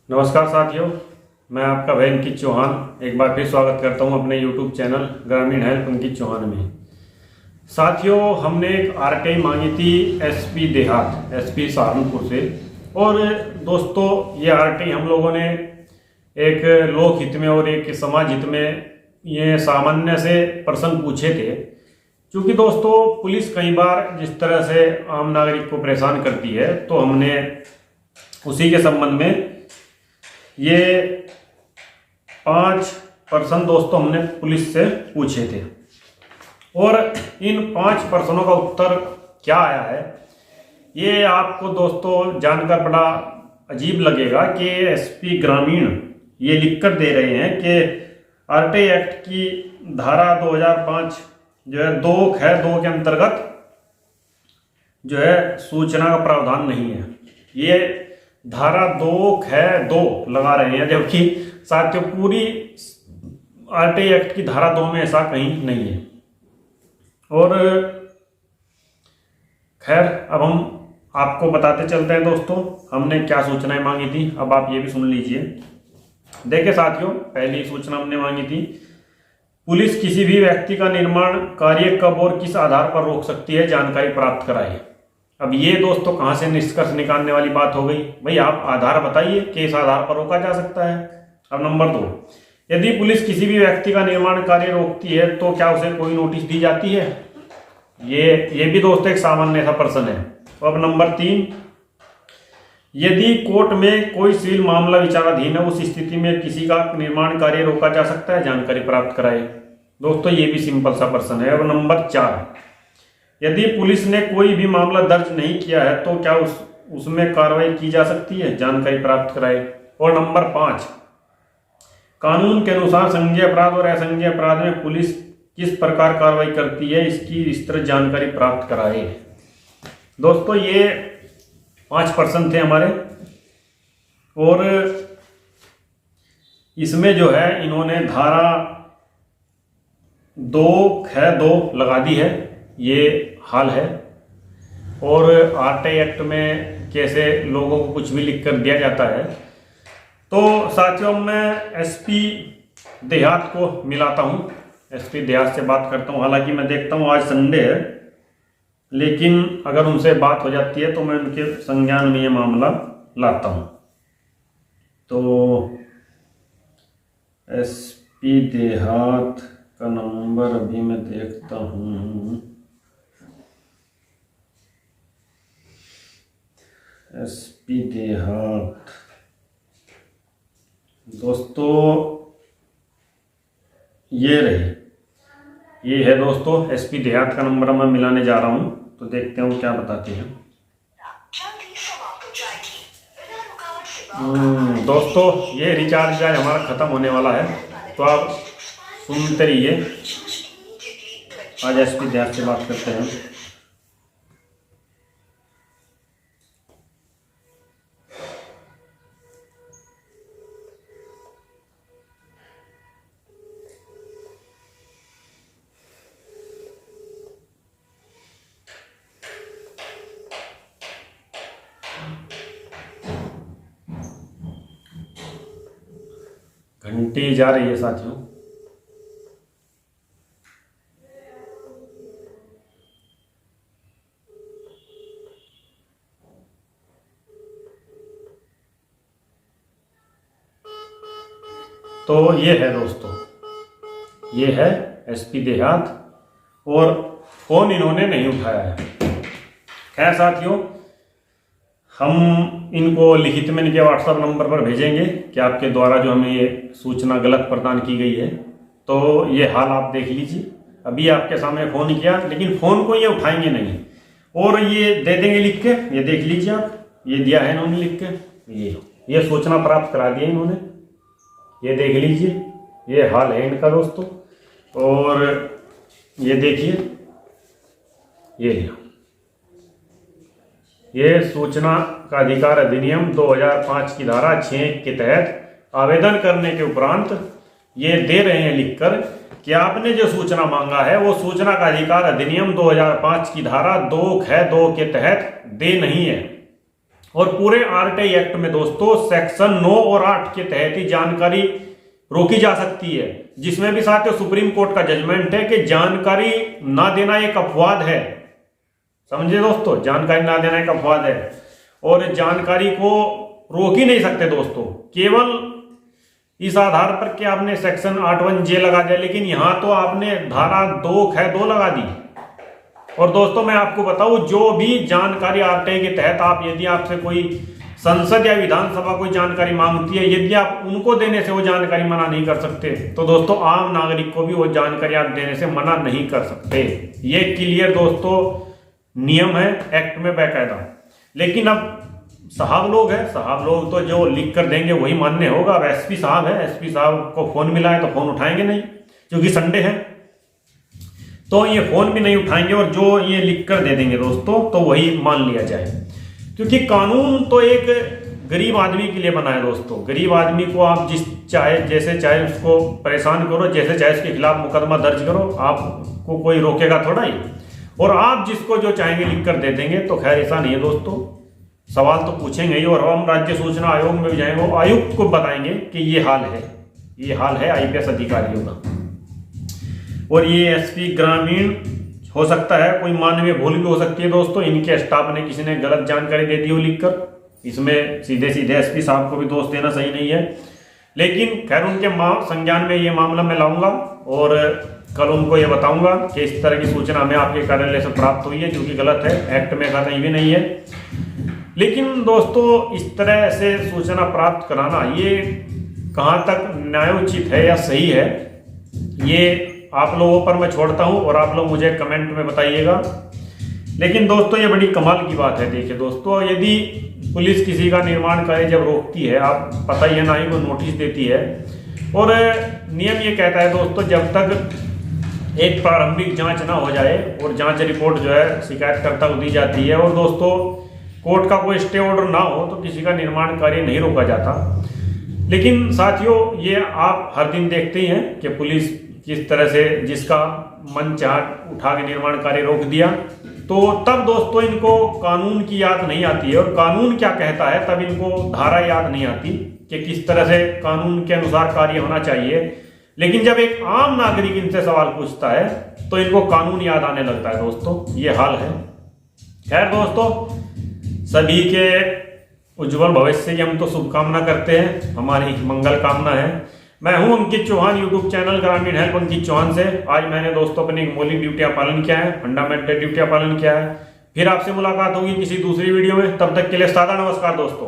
नमस्कार साथियों, मैं आपका भाई अंकित चौहान एक बार फिर स्वागत करता हूं अपने YouTube चैनल ग्रामीण हेल्प अंकित चौहान में। साथियों, हमने एक आरटीआई मांगी थी एसपी देहात, एसपी सहारनपुर से। और दोस्तों, ये आरटीआई हम लोगों ने एक लोक हित में और एक समाज हित में ये सामान्य से प्रश्न पूछे थे। क्योंकि दोस्तों, पुलिस कई बार जिस तरह से आम नागरिक को परेशान करती है, तो हमने उसी के संबंध में ये 5 प्रश्न दोस्तों हमने पुलिस से पूछे थे। और इन 5 प्रश्नों का उत्तर क्या आया है, ये आपको दोस्तों जानकर बड़ा अजीब लगेगा कि एसपी ग्रामीण ये लिखकर दे रहे हैं कि आरटीआई एक्ट की धारा 2005 जो है 2(2) के अंतर्गत जो है सूचना का प्रावधान नहीं है। ये धारा 2(2) लगा रहे हैं, जबकि साथियों पूरी आरटीआई एक्ट की धारा 2 में ऐसा कहीं नहीं है। और खैर, अब हम आपको बताते चलते हैं दोस्तों हमने क्या सूचनाएं मांगी थी। अब आप ये भी सुन लीजिए। देखिए साथियों, पहली सूचना हमने मांगी थी, पुलिस किसी भी व्यक्ति का निर्माण कार्य कब और किस आधार पर रोक सकती है, जानकारी प्राप्त कराइए। अब ये दोस्तों कहाँ से निष्कर्ष निकालने वाली बात हो गई। भाई आप आधार बताइए कि इस आधार पर रोका जा सकता है। अब नंबर 2, यदि पुलिस किसी भी व्यक्ति का निर्माण कार्य रोकती है तो क्या उसे कोई नोटिस दी जाती है। ये भी दोस्तों एक सामान्य सा प्रश्न है। तो अब नंबर 3, यदि कोर्ट में कोई सिविल मामला विचाराधीन है, उस स्थिति में किसी का निर्माण कार्य रोका जा सकता है, जानकारी प्राप्त कराए। दोस्तों ये भी सिंपल सा प्रश्न है। अब नंबर 4, यदि पुलिस ने कोई भी मामला दर्ज नहीं किया है तो क्या उसमें कार्रवाई की जा सकती है, जानकारी प्राप्त कराए। और नंबर 5, कानून के अनुसार संज्ञेय अपराध और असंज्ञेय अपराध में पुलिस किस प्रकार कार्रवाई करती है, इसकी विस्तृत जानकारी प्राप्त कराए। दोस्तों ये 5 प्रश्न थे हमारे। और इसमें जो है इन्होंने धारा 2(2) लगा दी है, ये हाल है। और आरटीआई एक्ट में कैसे लोगों को कुछ भी लिख कर दिया जाता है। तो साथियों, मैं एसपी देहात को मिलाता हूँ, एसपी देहात से बात करता हूँ। हालांकि मैं देखता हूँ आज संडे है, लेकिन अगर उनसे बात हो जाती है तो मैं उनके संज्ञान में ये मामला लाता हूँ। तो एसपी देहात का नंबर अभी मैं देखता हूँ। एसपी देहात दोस्तों ये रही, ये है दोस्तों एसपी देहात का नंबर मैं मिलाने जा रहा हूं। तो देखते हैं वो क्या बताते हैं। दोस्तों ये रिचार्ज आज हमारा ख़त्म होने वाला है, तो आप सुनते रहिए। आज एसपी देहात से बात करते हैं। घंटी जा रही है साथियों। तो ये है दोस्तों, ये है एसपी देहात और फोन इन्होंने नहीं उठाया है। खैर साथियों, हम इनको लिखित में इनके व्हाट्सएप नंबर पर भेजेंगे कि आपके द्वारा जो हमें ये सूचना गलत प्रदान की गई है। तो ये हाल आप देख लीजिए। अभी आपके सामने फ़ोन किया, लेकिन फ़ोन को ये उठाएंगे नहीं और ये दे देंगे लिख के। ये देख लीजिए आप, ये दिया है इन्होंने लिख के, ये सूचना प्राप्त करा दी है इन्होंने। ये देख लीजिए, ये हाल है इनका दोस्तों। और ये देखिए, ये लिया, ये सूचना का अधिकार अधिनियम 2005 की धारा 6 के तहत आवेदन करने के उपरांत ये दे रहे हैं लिखकर कि आपने जो सूचना मांगा है वो सूचना का अधिकार अधिनियम 2005 की धारा 2(2) के तहत दे नहीं है। और पूरे आरटीआई एक्ट में दोस्तों सेक्शन 9 और 8 के तहत ही जानकारी रोकी जा सकती है, जिसमें भी साथियों सुप्रीम कोर्ट का जजमेंट है कि जानकारी ना देना एक अपवाद है। समझे दोस्तों, जानकारी ना देना एक अपवाद है और जानकारी को रोक ही नहीं सकते दोस्तों, केवल इस आधार पर कि आपने सेक्शन 8(1)(j) लगा दिया। लेकिन यहां तो आपने धारा 2(ख)(2) लगा दी। और दोस्तों मैं आपको बताऊं, जो भी जानकारी आरटीआई के तहत आप यदि आपसे कोई संसद या विधानसभा कोई जानकारी मांगती है, यदि आप उनको देने से वो जानकारी मना नहीं कर सकते, तो दोस्तों आम नागरिक को भी वो जानकारी आप देने से मना नहीं कर सकते। ये क्लियर दोस्तों नियम है एक्ट में बाकायदा। लेकिन अब साहब लोग हैं, साहब लोग तो जो लिख कर देंगे वही मान्य होगा। अब एसपी साहब है, एसपी साहब को फोन मिला है तो फोन उठाएंगे नहीं, क्योंकि संडे है तो ये फोन भी नहीं उठाएंगे और जो ये लिख कर दे देंगे दोस्तों तो वही मान लिया जाए। क्योंकि कानून तो एक गरीब आदमी के लिए बना है दोस्तों। गरीब आदमी को आप जैसे चाहे उसको परेशान करो, जैसे चाहे उसके खिलाफ मुकदमा दर्ज करो, आपको कोई रोकेगा थोड़ा ही। और आप जिसको जो चाहेंगे लिख कर दे देंगे, तो खैर ऐसा नहीं है दोस्तों, सवाल तो पूछेंगे ही। और हम राज्य सूचना आयोग में भी जाएंगे, आयुक्त को बताएंगे कि ये हाल है आईपीएस अधिकारियों का। और ये एसपी ग्रामीण हो सकता है, कोई मानवीय भूल भी हो सकती है दोस्तों, इनके स्टाफ ने किसी ने गलत जानकारी दे दी हो लिखकर। इसमें सीधे सीधे एसपी साहब को भी दोष देना सही नहीं है। लेकिन खैर उनके संज्ञान में ये मामला मैं लाऊंगा और कल उनको ये बताऊंगा कि इस तरह की सूचना हमें आपके कार्यालय से प्राप्त हुई है, जो कि गलत है, एक्ट में कहीं भी नहीं है। लेकिन दोस्तों इस तरह से सूचना प्राप्त कराना ये कहाँ तक न्यायोचित है या सही है, ये आप लोगों पर मैं छोड़ता हूं और आप लोग मुझे कमेंट में बताइएगा। लेकिन दोस्तों ये बड़ी कमाल की बात है। देखिए दोस्तों, यदि पुलिस किसी का निर्माण कार्य जब रोकती है, आप पता ही है ना ही वो नोटिस देती है, और नियम ये कहता है दोस्तों जब तक एक प्रारंभिक जांच ना हो जाए और जांच रिपोर्ट जो है शिकायतकर्ता को दी जाती है, और दोस्तों कोर्ट का कोई स्टे ऑर्डर ना हो तो किसी का निर्माण कार्य नहीं रोका जाता। लेकिन साथियों ये आप हर दिन देखते ही हैं कि पुलिस किस तरह से जिसका मन चाह उठा के निर्माण कार्य रोक दिया, तो तब दोस्तों इनको कानून की याद नहीं आती है। और कानून क्या कहता है तब इनको धारा याद नहीं आती कि किस तरह से कानून के अनुसार कार्य होना चाहिए। लेकिन जब एक आम नागरिक इनसे सवाल पूछता है तो इनको कानून याद आने लगता है दोस्तों, ये हाल है। खैर दोस्तों, सभी के उज्जवल भविष्य की हम तो शुभकामना करते हैं, हमारी मंगल कामना है। मैं हूं अंकित चौहान, यूट्यूब चैनल ग्रामीण हेल्प अंकित चौहान से। आज मैंने दोस्तों अपनी मौलिक ड्यूटियां पालन किया है, फंडामेंटल ड्यूटियां पालन किया है। फिर आपसे मुलाकात होगी किसी दूसरी वीडियो में, तब तक के लिए सादा नमस्कार दोस्तों।